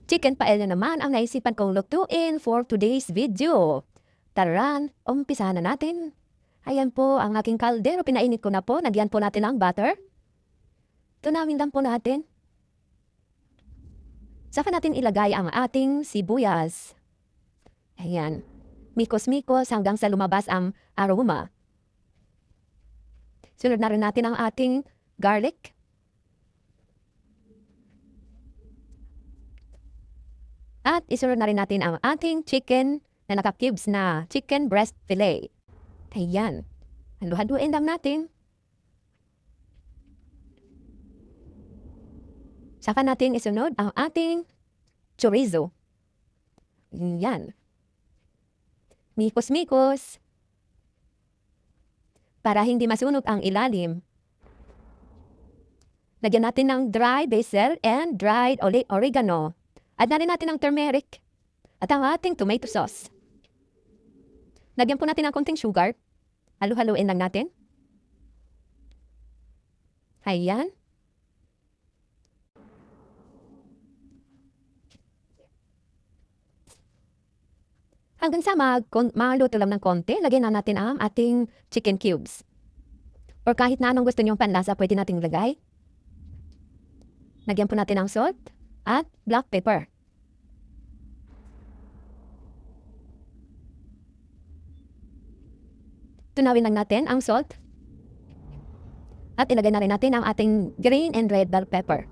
Chicken paella naman ang naisipan kong lutuin for today's video. Tara, umpisa na natin. Ayan po ang aking kaldero, pinainit ko na po. Nagyan po natin ang butter. Tunawin lang po natin. Saka natin ilagay ang ating sibuyas. Ayan. Mikos-mikos hanggang sa lumabas ang aroma. Sunod na rin natin ang ating garlic. At isunod na rin natin ang ating chicken na naka-cubes na chicken breast fillet. Ayan. Halo-haluin lang natin. Saka natin isunod ang ating chorizo. Ayan. Mikos-mikos. Para hindi masunog ang ilalim. Lagyan natin ng dry basil and dried oregano. Add na rin natin ang turmeric at ang ating tomato sauce. Lagyan po natin ng konting sugar. Halu-haluin lang natin. Ayan. Hanggang sa maluto lang ng konti, lagyan na natin ang ating chicken cubes. Or kahit na anong gusto nyong panlasa, pwede nating lagay. Lagyan po natin ang salt at black pepper. Tunawin lang natin ang salt. At ilagay na rin natin ang ating green and red bell pepper.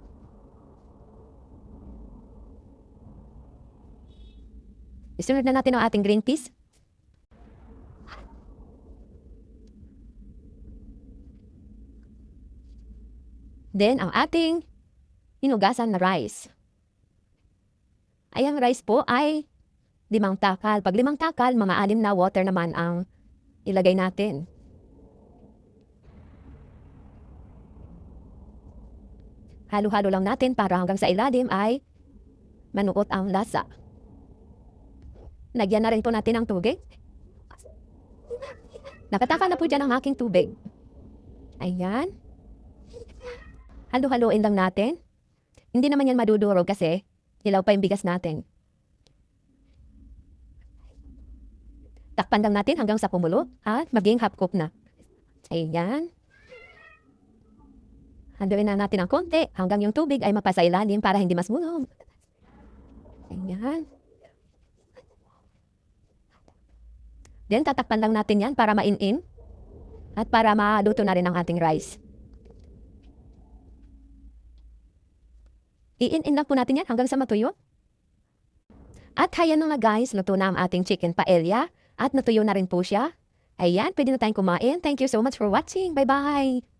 Isunod na natin ang ating green peas. Then, ang ating hinugasan na rice. Ay, ang rice po ay 5 takal. Pag 5 takal, mga 6 na water naman ang ilagay natin. Halo-halo lang natin para hanggang sa ilalim ay manuot ang lasa. Lagyan na rin po natin ang tubig. Nakataka na po dyan ang aking tubig. Ayan. Halo-haloin lang natin. Hindi naman yan madudurog kasi hilaw pa yung bigas natin. Takpan lang natin hanggang sa kumulo at maging half cook na. Ayan. Handuin na natin ang konti hanggang yung tubig ay mapasa ilalim para hindi masunog. Ayan. Then tatakpan lang natin yan para mainin at para maluto na rin ang ating rice. I-in lang po natin yan hanggang sa matuyo. At hayan na nga guys, luto na ang ating chicken paella at natuyo na rin po siya. Ayan, pwede na tayong kumain. Thank you so much for watching. Bye-bye!